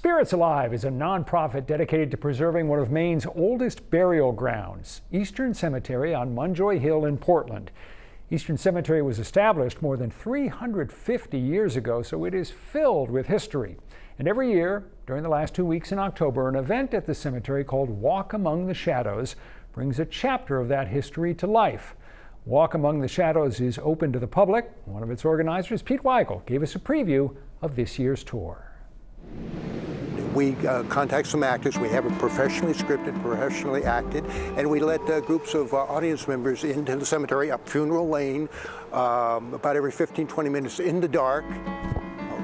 Spirits Alive is a nonprofit dedicated to preserving one of Maine's oldest burial grounds, Eastern Cemetery on Munjoy Hill in Portland. Eastern Cemetery was established more than 350 years ago, so it is filled with history. And every year, during the last 2 weeks in October, an event at the cemetery called Walk Among the Shadows brings a chapter of that history to life. Walk Among the Shadows is open to the public. One of its organizers, Pete Weigel, gave us a preview of this year's tour. We contact some actors. We have it professionally scripted, professionally acted, and we let groups of audience members into the cemetery up Funeral Lane about every 15-20 minutes in the dark.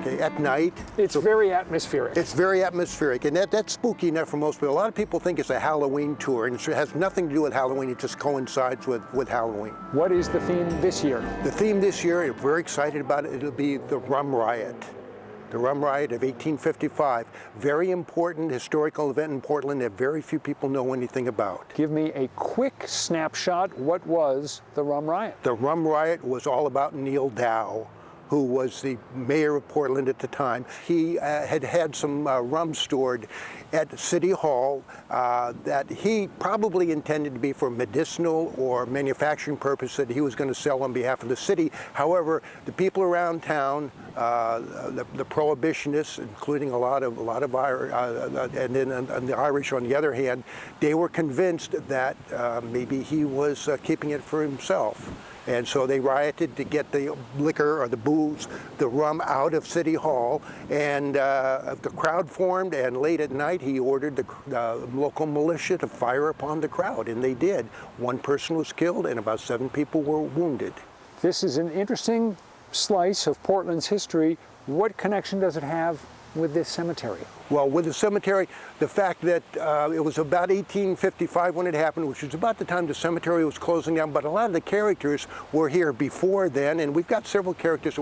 Okay, at night. It's very atmospheric. It's very atmospheric, and that's spooky enough for most people. A lot of people think it's a Halloween tour, and it has nothing to do with Halloween. It just coincides with Halloween. What is the theme this year? The theme this year, we're very excited about it. It'll be the Rum Riot. The Rum Riot of 1855. Very important historical event in Portland that very few people know anything about. Give me a quick snapshot. What was the Rum Riot? The Rum Riot was all about Neil Dow, who was the mayor of Portland at the time. He had some rum stored at City Hall that he probably intended to be for medicinal or manufacturing purpose that he was going to sell on behalf of the city. However, the people around town, the prohibitionists, including a lot of Irish, and then the Irish on the other hand, they were convinced that maybe he was keeping it for himself. And so they rioted to get the liquor or the booze, the rum out of City Hall, and the crowd formed, and late at night he ordered the local militia to fire upon the crowd, and they did. One person was killed and about 7 people were wounded. This is an interesting slice of Portland's history. What connection does it have with this cemetery? Well, with the cemetery, the fact that it was about 1855 when it happened, which was about the time the cemetery was closing down, but a lot of the characters were here before then, and we've got several characters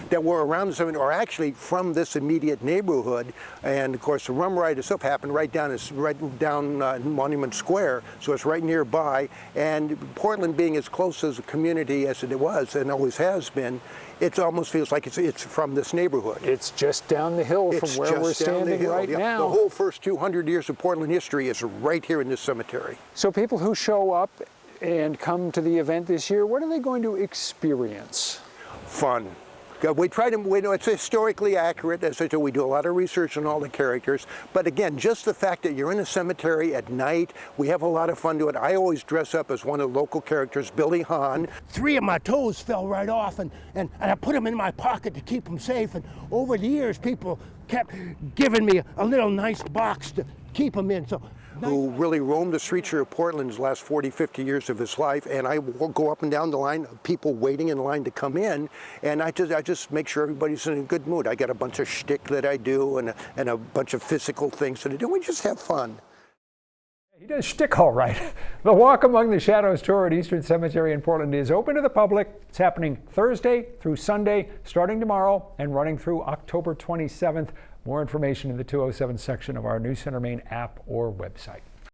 that were around the cemetery, or actually from this immediate neighborhood. And of course, the Rum Riot itself happened right down Monument Square, so it's right nearby. And Portland being as close as a community as it was and always has been, it almost feels like it's from this neighborhood. It's just down the hill from where we're standing right now. The whole first 200 years of Portland history is right here in this cemetery. So people who show up and come to the event this year, what are they going to experience? Fun. We try to, it's historically accurate. As I said, we do a lot of research on all the characters. But again, just the fact that you're in a cemetery at night, we have a lot of fun to it. I always dress up as one of the local characters, Billy Hahn. 3 of my toes fell right off, and I put them in my pocket to keep them safe. And over the years, people kept giving me a little nice box to keep them in. So. Who really roamed the streets here of Portland the last 40, 50 years of his life, and I will go up and down the line of people waiting in line to come in, and I just make sure everybody's in a good mood. I got a bunch of shtick that I do and a bunch of physical things that I do. We just have fun. He does shtick all right. The Walk Among the Shadows tour at Eastern Cemetery in Portland is open to the public. It's happening Thursday through Sunday, starting tomorrow and running through October 27th. More information in the 207 section of our News Center Maine app or website.